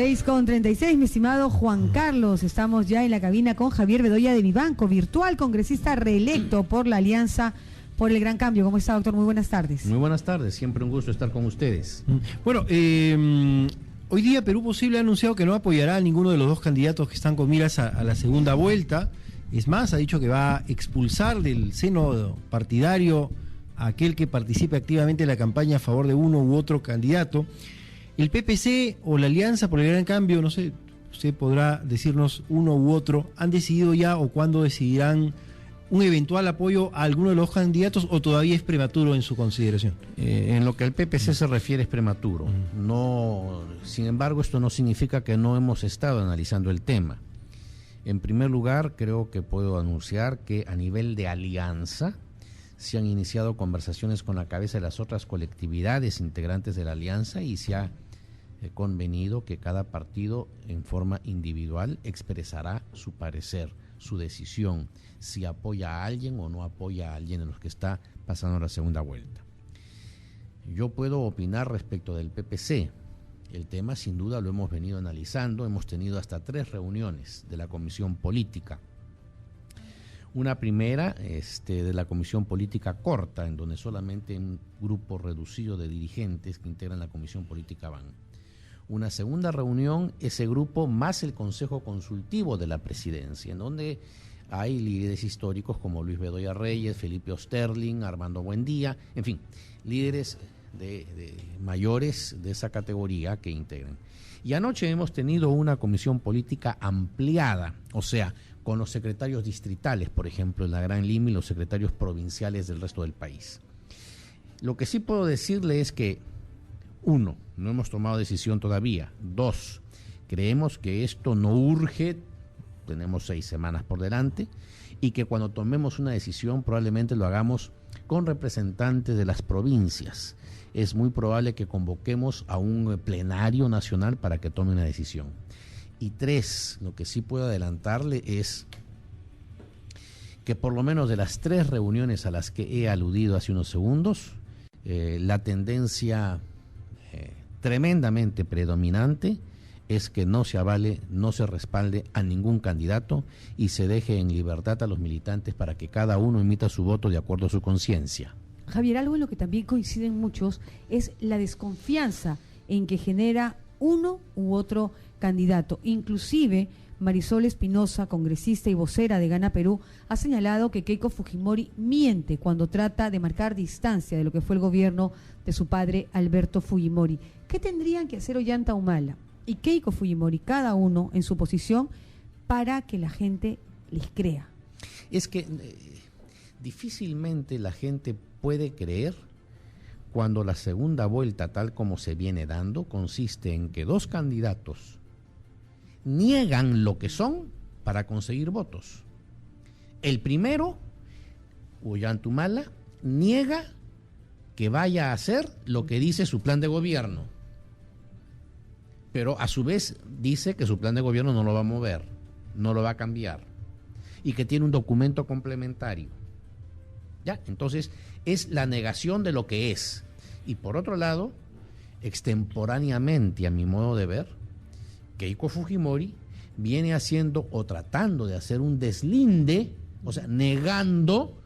6:36, mi estimado Juan Carlos. Estamos ya en la cabina con Javier Bedoya de Vivanco, virtual congresista reelecto por la Alianza por el Gran Cambio. ¿Cómo está, doctor? Muy buenas tardes. Muy buenas tardes, siempre un gusto estar con ustedes. Bueno, hoy día Perú Posible ha anunciado que no apoyará a ninguno de los dos candidatos que están con miras a la segunda vuelta. Es más, ha dicho que va a expulsar del seno partidario a aquel que participe activamente en la campaña a favor de uno u otro candidato. El PPC o la Alianza por el Gran Cambio, no sé, usted podrá decirnos uno u otro, ¿han decidido ya o cuándo decidirán un eventual apoyo a alguno de los candidatos o todavía es prematuro en su consideración? En lo que al PPC se refiere es prematuro. No, sin embargo, esto no significa que no hemos estado analizando el tema. En primer lugar, creo que puedo anunciar que a nivel de alianza se han iniciado conversaciones con la cabeza de las otras colectividades integrantes de la alianza y se ha convenido que cada partido en forma individual expresará su parecer, su decisión, si apoya a alguien o no apoya a alguien de los que está pasando la segunda vuelta. Yo puedo opinar respecto del PPC. El tema sin duda lo hemos venido analizando, hemos tenido hasta 3 reuniones de la Comisión Política. Una primera de la Comisión Política corta, en donde solamente un grupo reducido de dirigentes que integran la Comisión Política van. Una segunda reunión, ese grupo más el Consejo Consultivo de la Presidencia, en donde hay líderes históricos como Luis Bedoya Reyes, Felipe Osterling, Armando Buendía, en fin, líderes de mayores de esa categoría que integran. Y anoche hemos tenido una comisión política ampliada, o sea, con los secretarios distritales, por ejemplo, en la Gran Lima y los secretarios provinciales del resto del país. Lo que sí puedo decirle es que, 1, no hemos tomado decisión todavía. 2, creemos que esto no urge, tenemos 6 semanas por delante, y que cuando tomemos una decisión probablemente lo hagamos con representantes de las provincias. Es muy probable que convoquemos a un plenario nacional para que tome una decisión. Y 3, lo que sí puedo adelantarle es que por lo menos de las 3 reuniones a las que he aludido hace unos segundos, la tendencia tremendamente predominante es que no se avale, no se respalde a ningún candidato y se deje en libertad a los militantes para que cada uno emita su voto de acuerdo a su conciencia. Javier, algo en lo que también coinciden muchos es la desconfianza en que genera uno u otro candidato. Inclusive Marisol Espinosa, congresista y vocera de Gana Perú, ha señalado que Keiko Fujimori miente cuando trata de marcar distancia de lo que fue el gobierno de su padre Alberto Fujimori. ¿Qué tendrían que hacer Ollanta Humala y Keiko Fujimori, cada uno en su posición, para que la gente les crea? Es que difícilmente la gente puede creer cuando la segunda vuelta, tal como se viene dando, consiste en que 2 candidatos niegan lo que son para conseguir votos. El primero, Ollanta Humala, niega que vaya a hacer lo que dice su plan de gobierno, pero a su vez dice que su plan de gobierno no lo va a mover, no lo va a cambiar, y que tiene un documento complementario. ¿Ya? Entonces, es la negación de lo que es. Y por otro lado, extemporáneamente, a mi modo de ver, Keiko Fujimori viene haciendo o tratando de hacer un deslinde, o sea, negando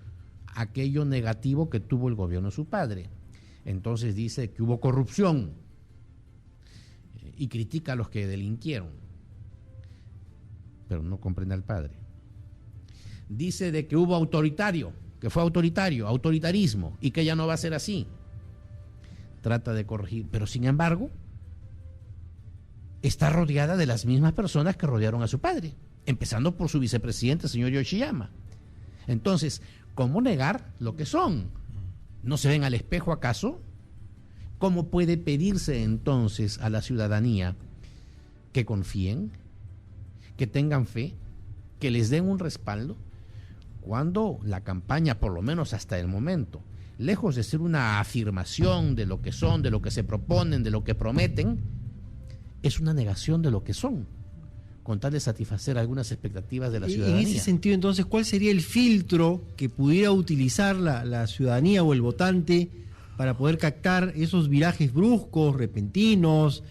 aquello negativo que tuvo el gobierno de su padre. Entonces dice que hubo corrupción y critica a los que delinquieron, pero no comprende al padre. Dice de que hubo que fue autoritarismo y que ya no va a ser así. Trata de corregir, pero sin embargo está rodeada de las mismas personas que rodearon a su padre, empezando por su vicepresidente, señor Yoshiyama. Entonces, ¿cómo negar lo que son? ¿No se ven al espejo acaso? ¿Cómo puede pedirse entonces a la ciudadanía que confíen, que tengan fe, que les den un respaldo, cuando la campaña, por lo menos hasta el momento, lejos de ser una afirmación de lo que son, de lo que se proponen, de lo que prometen, es una negación de lo que son, con tal de satisfacer algunas expectativas de la ciudadanía? En ese sentido, entonces, ¿cuál sería el filtro que pudiera utilizar la ciudadanía o el votante para poder captar esos virajes bruscos, repentinos,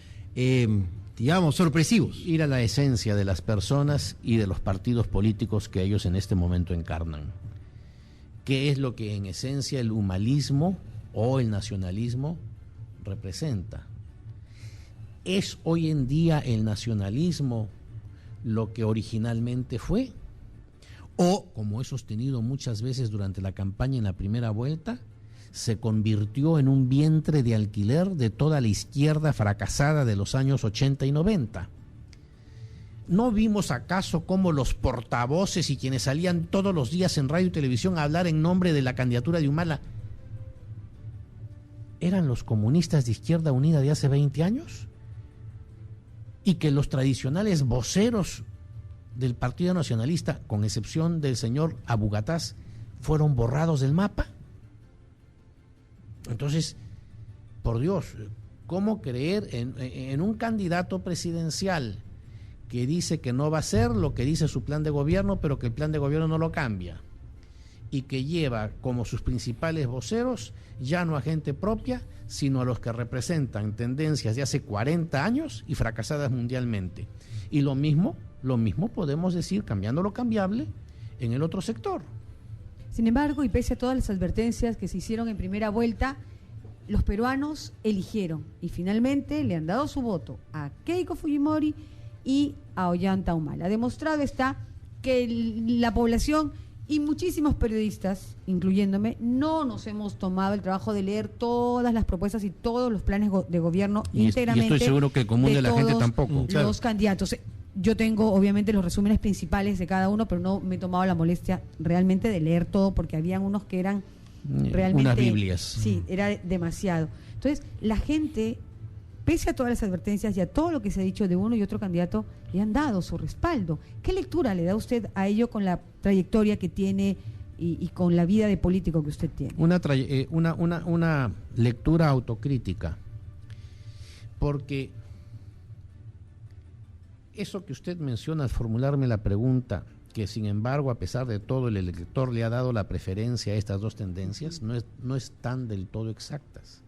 digamos, sorpresivos. Ir a la esencia de las personas y de los partidos políticos que ellos en este momento encarnan. ¿Qué es lo que en esencia el humanismo o el nacionalismo representa? ¿Es hoy en día el nacionalismo lo que originalmente fue? O, como he sostenido muchas veces durante la campaña en la primera vuelta, se convirtió en un vientre de alquiler de toda la izquierda fracasada de los años 80 y 90. ¿No vimos acaso cómo los portavoces y quienes salían todos los días en radio y televisión a hablar en nombre de la candidatura de Humala eran los comunistas de Izquierda Unida de hace 20 años? Y que los tradicionales voceros del Partido Nacionalista, con excepción del señor Abu Gataz, fueron borrados del mapa. Entonces, por Dios, ¿cómo creer en un candidato presidencial que dice que no va a hacer lo que dice su plan de gobierno, pero que el plan de gobierno no lo cambia? Y que lleva como sus principales voceros ya no a gente propia, sino a los que representan tendencias de hace 40 años y fracasadas mundialmente. Y lo mismo podemos decir, cambiando lo cambiable, en el otro sector. Sin embargo, y pese a todas las advertencias que se hicieron en primera vuelta, los peruanos eligieron y finalmente le han dado su voto a Keiko Fujimori y a Ollanta Humala. Demostrado está que la población y muchísimos periodistas, incluyéndome, no nos hemos tomado el trabajo de leer todas las propuestas y todos los planes de gobierno íntegramente. Y estoy seguro que el común de la gente tampoco. Los candidatos. Yo tengo obviamente los resúmenes principales de cada uno, pero no me he tomado la molestia realmente de leer todo, porque habían unos que eran realmente... unas Biblias. Sí, era demasiado. Entonces, la gente, pese a todas las advertencias y a todo lo que se ha dicho de uno y otro candidato, le han dado su respaldo. ¿Qué lectura le da usted a ello con la trayectoria que tiene y con la vida de político que usted tiene? Una lectura autocrítica. Porque eso que usted menciona al formularme la pregunta, que sin embargo, a pesar de todo, el elector le ha dado la preferencia a estas dos tendencias, no están del todo exactas.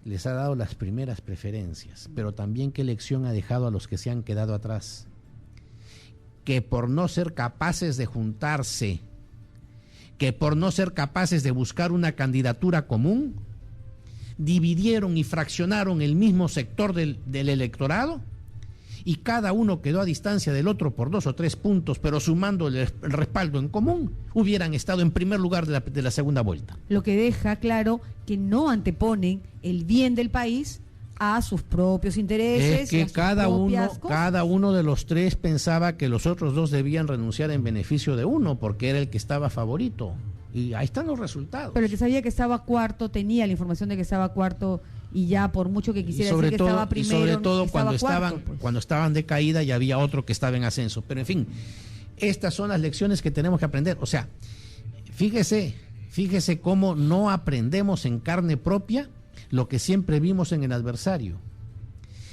Les ha dado las primeras preferencias, pero también qué lección ha dejado a los que se han quedado atrás. Que por no ser capaces de juntarse, que por no ser capaces de buscar una candidatura común, dividieron y fraccionaron el mismo sector del electorado, y cada uno quedó a distancia del otro por 2 o 3 puntos, pero sumando el respaldo en común, hubieran estado en primer lugar de la segunda vuelta. Lo que deja claro que no anteponen el bien del país a sus propios intereses. Es que cada uno de los tres pensaba que los otros dos debían renunciar en beneficio de uno, porque era el que estaba favorito. Y ahí están los resultados. Pero el que sabía que estaba cuarto tenía la información de que estaba cuarto, y ya por mucho que quisiera decir que estaba primero, y sobre todo estaba cuando estaban de caída y había otro que estaba en ascenso. Pero en fin, estas son las lecciones que tenemos que aprender. O sea, fíjese cómo no aprendemos en carne propia lo que siempre vimos en el adversario.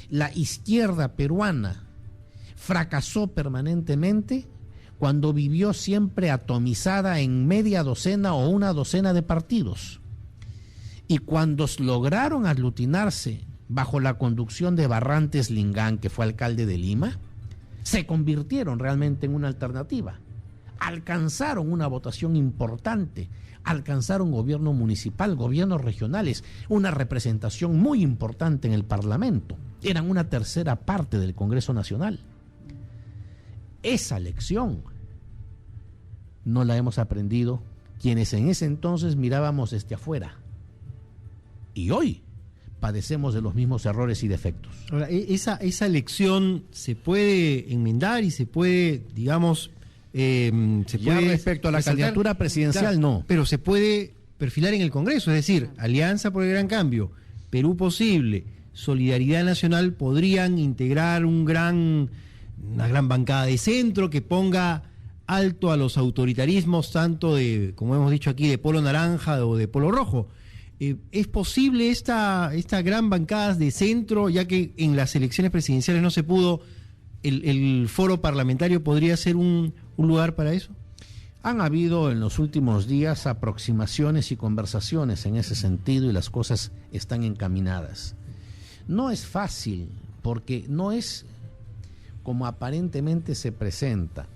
La izquierda peruana fracasó permanentemente cuando vivió siempre atomizada en media docena o una docena de partidos. Y cuando lograron aglutinarse bajo la conducción de Barrantes Lingán, que fue alcalde de Lima, se convirtieron realmente en una alternativa. Alcanzaron una votación importante, alcanzaron gobierno municipal, gobiernos regionales, una representación muy importante en el Parlamento. Eran una tercera parte del Congreso Nacional. Esa lección no la hemos aprendido quienes en ese entonces mirábamos desde afuera. Y hoy padecemos de los mismos errores y defectos. Ahora, esa lección se puede enmendar y se puede, digamos... respecto a la candidatura presidencial, claro, no. Pero se puede perfilar en el Congreso, es decir, Alianza por el Gran Cambio, Perú Posible, Solidaridad Nacional podrían integrar una gran bancada de centro que ponga alto a los autoritarismos, tanto de, como hemos dicho aquí, de polo naranja o de polo rojo. ¿Es posible esta gran bancada de centro, ya que en las elecciones presidenciales no se pudo, el foro parlamentario podría ser un lugar para eso? Han habido en los últimos días aproximaciones y conversaciones en ese sentido y las cosas están encaminadas. No es fácil porque no es como aparentemente se presenta,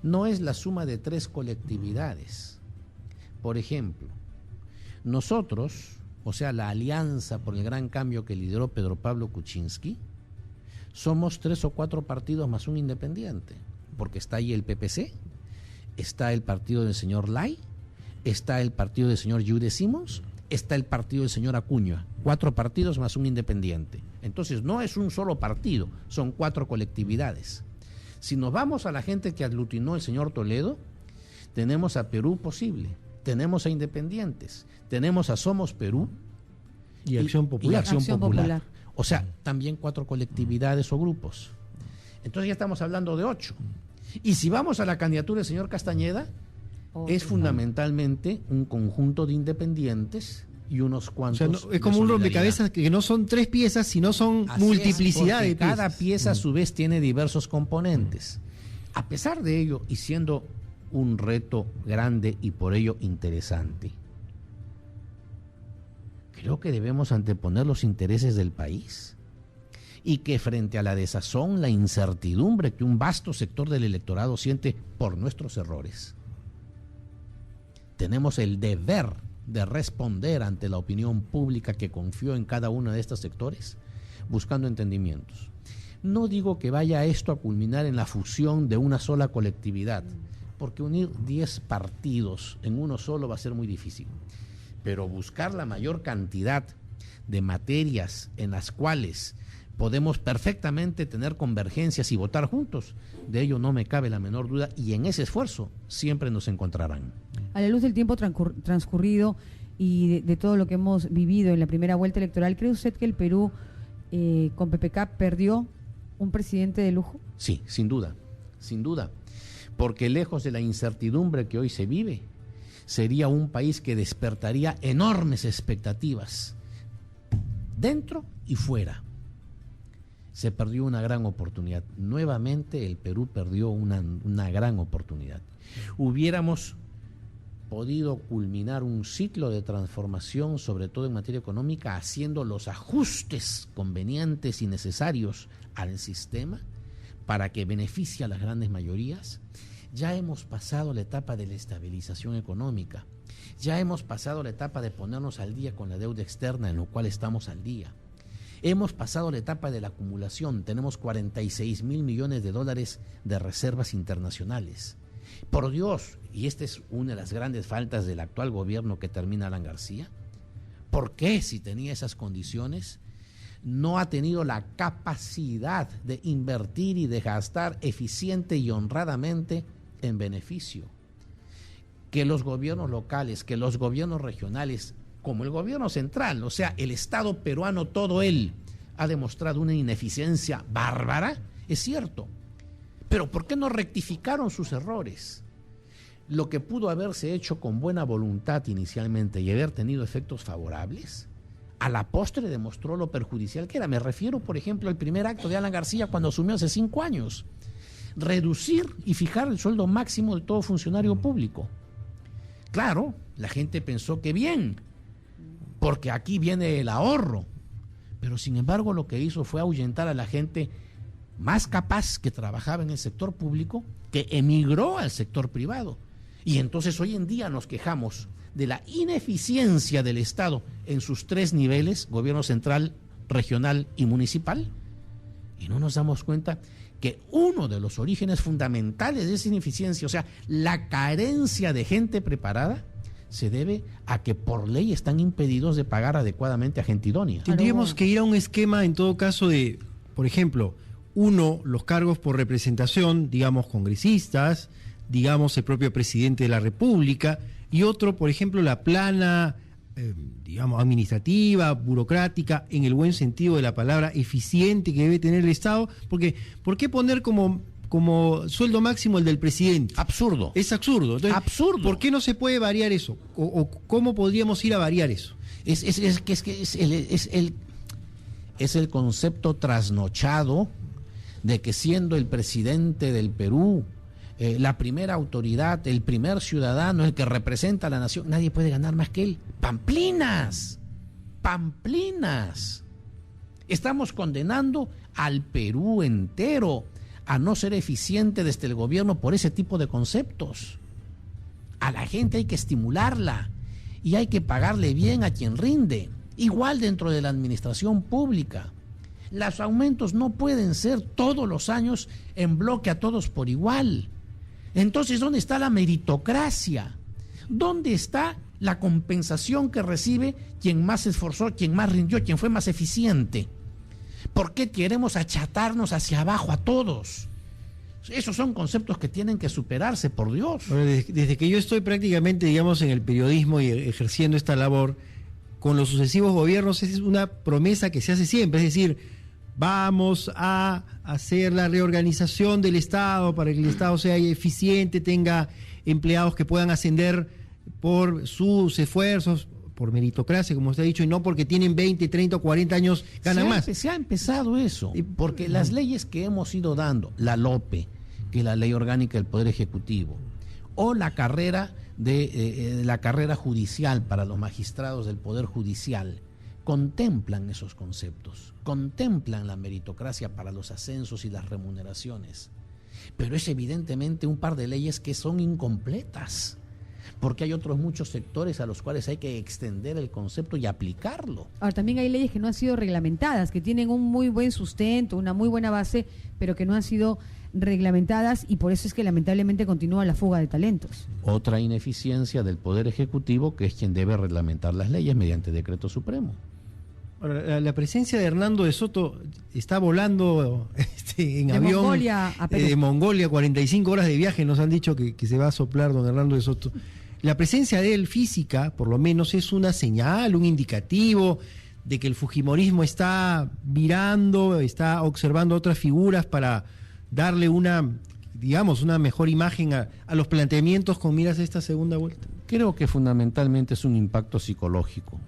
no es la suma de 3 colectividades. Por ejemplo, nosotros, o sea, la Alianza por el Gran Cambio que lideró Pedro Pablo Kuczynski, somos 3 o 4 partidos más un independiente, porque está ahí el PPC, está el partido del señor Lai, está el partido del señor Jude Simons, está el partido del señor Acuña, 4 partidos más un independiente. Entonces no es un solo partido, son 4 colectividades. Si nos vamos a la gente que aglutinó el señor Toledo, tenemos a Perú Posible, tenemos a Independientes, tenemos a Somos Perú y Acción Popular. Acción Popular. O sea, también 4 colectividades o grupos. Entonces ya estamos hablando de 8. Y si vamos a la candidatura del señor Castañeda, es fundamentalmente un conjunto de independientes y unos cuantos. O sea, es como un rompecabezas que no son 3 piezas, sino son multiplicidad de piezas. Cada pieza a su vez tiene diversos componentes. A pesar de ello, y siendo un reto grande y por ello interesante, creo que debemos anteponer los intereses del país y que frente a la desazón, la incertidumbre que un vasto sector del electorado siente por nuestros errores, tenemos el deber de responder ante la opinión pública que confió en cada uno de estos sectores, buscando entendimientos. No digo que vaya esto a culminar en la fusión de una sola colectividad, porque unir 10 partidos en uno solo va a ser muy difícil. Pero buscar la mayor cantidad de materias en las cuales podemos perfectamente tener convergencias y votar juntos, de ello no me cabe la menor duda, y en ese esfuerzo siempre nos encontrarán. A la luz del tiempo transcurrido y de todo lo que hemos vivido en la primera vuelta electoral, ¿cree usted que el Perú con PPK perdió un presidente de lujo? Sí, sin duda, porque lejos de la incertidumbre que hoy se vive, sería un país que despertaría enormes expectativas, dentro y fuera. Se perdió una gran oportunidad. Nuevamente el Perú perdió una gran oportunidad. Hubiéramos podido culminar un ciclo de transformación, sobre todo en materia económica, haciendo los ajustes convenientes y necesarios al sistema para que beneficie a las grandes mayorías. Ya hemos pasado la etapa de la estabilización económica, ya hemos pasado la etapa de ponernos al día con la deuda externa, en lo cual estamos al día. Hemos pasado la etapa de la acumulación, tenemos 46,000 millones de dólares de reservas internacionales. Por Dios, y esta es una de las grandes faltas del actual gobierno que termina Alan García, ¿por qué, si tenía esas condiciones, no ha tenido la capacidad de invertir y de gastar eficiente y honradamente en beneficio? Que los gobiernos locales, que los gobiernos regionales, como el gobierno central, o sea, el Estado peruano, todo él, ha demostrado una ineficiencia bárbara, es cierto. Pero ¿por qué no rectificaron sus errores? Lo que pudo haberse hecho con buena voluntad inicialmente y haber tenido efectos favorables, a la postre demostró lo perjudicial que era. Me refiero, por ejemplo, al primer acto de Alan García cuando asumió hace 5 años. Reducir y fijar el sueldo máximo de todo funcionario público. Claro, la gente pensó que bien, porque aquí viene el ahorro. Pero sin embargo lo que hizo fue ahuyentar a la gente más capaz que trabajaba en el sector público, que emigró al sector privado. Y entonces hoy en día nos quejamos de la ineficiencia del Estado en sus 3 niveles, gobierno central, regional y municipal. Y no nos damos cuenta que uno de los orígenes fundamentales de esa ineficiencia, o sea, la carencia de gente preparada, se debe a que por ley están impedidos de pagar adecuadamente a gente idónea. Tendríamos que ir a un esquema, en todo caso, de, por ejemplo, uno, los cargos por representación, digamos, congresistas, digamos, el propio presidente de la República, y otro, por ejemplo, la plana, digamos, administrativa, burocrática, en el buen sentido de la palabra, eficiente que debe tener el Estado, porque ¿por qué poner como sueldo máximo el del presidente? Absurdo. Es absurdo. Entonces, absurdo. ¿Por qué no se puede variar eso? ¿O cómo podríamos ir a variar eso? Es el concepto trasnochado de que siendo el presidente del Perú, la primera autoridad, el primer ciudadano, el que representa a la nación, nadie puede ganar más que él. ¡Pamplinas! ¡Pamplinas! Estamos condenando al Perú entero a no ser eficiente desde el gobierno por ese tipo de conceptos. A la gente hay que estimularla y hay que pagarle bien a quien rinde, igual dentro de la administración pública. Los aumentos no pueden ser todos los años en bloque a todos por igual. Entonces, ¿dónde está la meritocracia? ¿Dónde está la compensación que recibe quien más se esforzó, quien más rindió, quien fue más eficiente? ¿Por qué queremos achatarnos hacia abajo a todos? Esos son conceptos que tienen que superarse, por Dios. Bueno, desde que yo estoy prácticamente, digamos, en el periodismo y ejerciendo esta labor, con los sucesivos gobiernos es una promesa que se hace siempre, es decir, vamos a hacer la reorganización del Estado para que el Estado sea eficiente, tenga empleados que puedan ascender por sus esfuerzos, por meritocracia, como usted ha dicho, y no porque tienen 20, 30 o 40 años, ganan más. Se ha empezado eso, porque las leyes que hemos ido dando, la LOPE, que es la Ley Orgánica del Poder Ejecutivo, o la carrera la carrera judicial para los magistrados del Poder Judicial, contemplan esos conceptos, contemplan la meritocracia para los ascensos y las remuneraciones. Pero es evidentemente un par de leyes que son incompletas, porque hay otros muchos sectores a los cuales hay que extender el concepto y aplicarlo. Ahora, también hay leyes que no han sido reglamentadas, que tienen un muy buen sustento, una muy buena base, pero que no han sido reglamentadas, y por eso es que lamentablemente continúa la fuga de talentos. Otra ineficiencia del Poder Ejecutivo, que es quien debe reglamentar las leyes mediante decreto supremo. Ahora, la presencia de Hernando de Soto está volando en de avión Mongolia a Perú. De Mongolia, 45 horas de viaje, nos han dicho que se va a soplar don Hernando de Soto. La presencia de él física, por lo menos, es una señal, un indicativo de que el fujimorismo está mirando, está observando otras figuras para darle una mejor imagen a los planteamientos con miras a esta segunda vuelta. Creo que fundamentalmente es un impacto psicológico,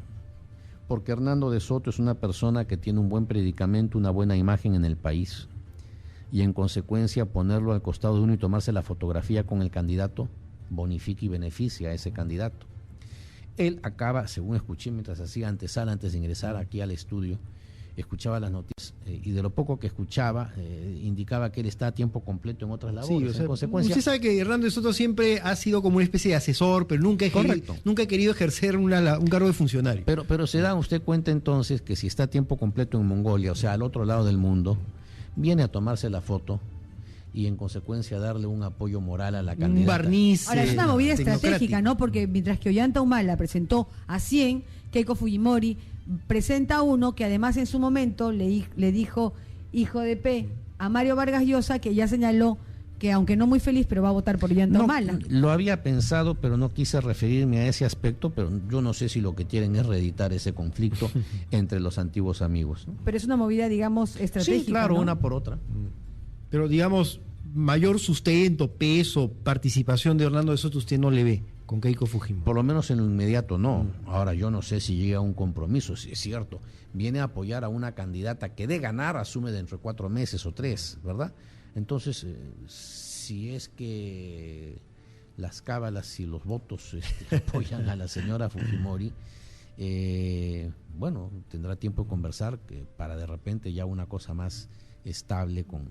porque Hernando de Soto es una persona que tiene un buen predicamento, una buena imagen en el país, y en consecuencia ponerlo al costado de uno y tomarse la fotografía con el candidato bonifica y beneficia a ese candidato. Él acaba, según escuché mientras hacía antesala antes de ingresar aquí al estudio, escuchaba las noticias y de lo poco que escuchaba indicaba que él está a tiempo completo en otras labores. Sí, o sea, en consecuencia, usted sabe que Hernando de Soto siempre ha sido como una especie de asesor, pero nunca ha querido ejercer un cargo de funcionario. Pero se da usted cuenta entonces que si está a tiempo completo en Mongolia, o sea, al otro lado del mundo, viene a tomarse la foto y en consecuencia darle un apoyo moral a la candidata. Un barniz. Ahora, es una movida estratégica, ¿no? Porque mientras que Ollanta Humala presentó a 100, Keiko Fujimori presenta a uno que además en su momento le dijo hijo de P a Mario Vargas Llosa, que ya señaló que aunque no muy feliz, pero va a votar por Ollanta Humala. Lo había pensado, pero no quise referirme a ese aspecto, pero yo no sé si lo que quieren es reeditar ese conflicto entre los antiguos amigos, ¿no? Pero es una movida, digamos, estratégica. Sí, claro, ¿no? una por otra. Pero digamos, mayor sustento, peso, participación de Hernando de Soto usted no le ve con Keiko Fujimori. Por lo menos en lo inmediato no. Ahora yo no sé si llega a un compromiso, si es cierto. Viene a apoyar a una candidata que de ganar asume dentro de 4 meses o 3, ¿verdad? Entonces, si es que las cábalas y los votos apoyan a la señora Fujimori, bueno, tendrá tiempo de conversar para de repente ya una cosa más estable con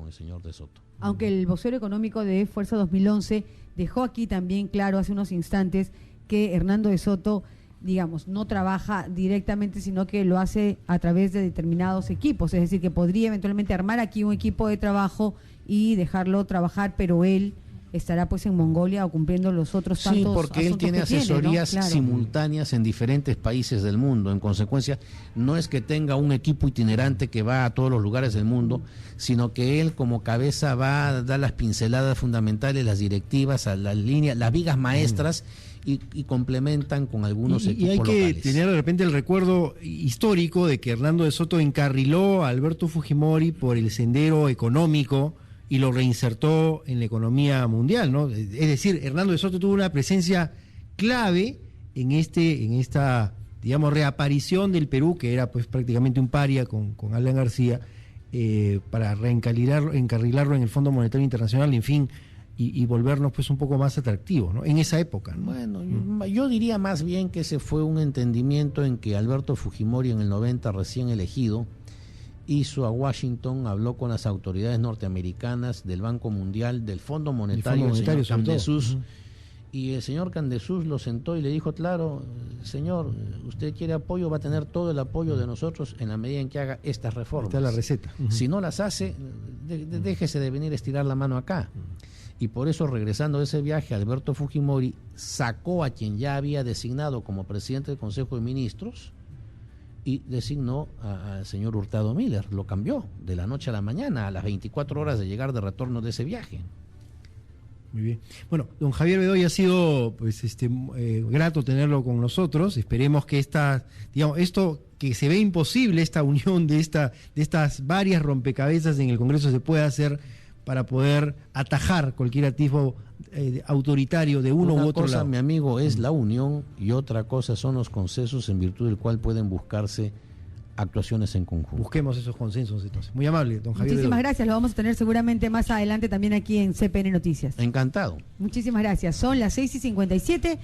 el señor de Soto. Aunque el vocero económico de Fuerza 2011 dejó aquí también claro hace unos instantes que Hernando de Soto, digamos, no trabaja directamente, sino que lo hace a través de determinados equipos, es decir, que podría eventualmente armar aquí un equipo de trabajo y dejarlo trabajar, pero él estará pues en Mongolia o cumpliendo los otros tantos asuntos. Sí, porque él tiene asesorías, ¿no? Claro, simultáneas en diferentes países del mundo. En consecuencia, no es que tenga un equipo itinerante que va a todos los lugares del mundo, sino que él como cabeza va a dar las pinceladas fundamentales, las directivas, a las líneas, las vigas maestras, y complementan con algunos equipos locales. Y hay que tener de repente el recuerdo histórico de que Hernando de Soto encarriló a Alberto Fujimori por el sendero económico y lo reinsertó en la economía mundial, ¿no? Es decir, Hernando de Soto tuvo una presencia clave en esta, digamos, reaparición del Perú, que era pues prácticamente un paria con Alan García, para encarrilarlo en el Fondo Monetario Internacional, en fin, y volvernos pues un poco más atractivos, ¿no? En esa época, ¿no? Bueno, yo diría más bien que ese fue un entendimiento en que Alberto Fujimori en el 90, recién elegido, hizo a Washington, habló con las autoridades norteamericanas, del Banco Mundial, del Fondo Monetario, el señor Camdesús, y el señor Camdesús lo sentó y le dijo, claro, señor, usted quiere apoyo, va a tener todo el apoyo de nosotros en la medida en que haga estas reformas. Está la receta. Si no las hace, déjese de venir a estirar la mano acá. Y por eso, regresando de ese viaje, Alberto Fujimori sacó a quien ya había designado como presidente del Consejo de Ministros y designó al señor Hurtado Miller. Lo cambió de la noche a la mañana, a las 24 horas de llegar de retorno de ese viaje. Muy bien. Bueno, don Javier Bedoya, ha sido pues grato tenerlo con nosotros. Esperemos que esto que se ve imposible, esta unión de estas varias rompecabezas en el Congreso se pueda hacer para poder atajar cualquier atisbo autoritario de uno u otro cosa, lado. Mi amigo, es la unión, y otra cosa son los consensos en virtud del cual pueden buscarse actuaciones en conjunto. Busquemos esos consensos entonces. Muy amable, don Javier Muchísimas Bedoya. gracias, lo vamos a tener seguramente más adelante también aquí en CPN Noticias. Encantado. Muchísimas gracias. Son las 6:57.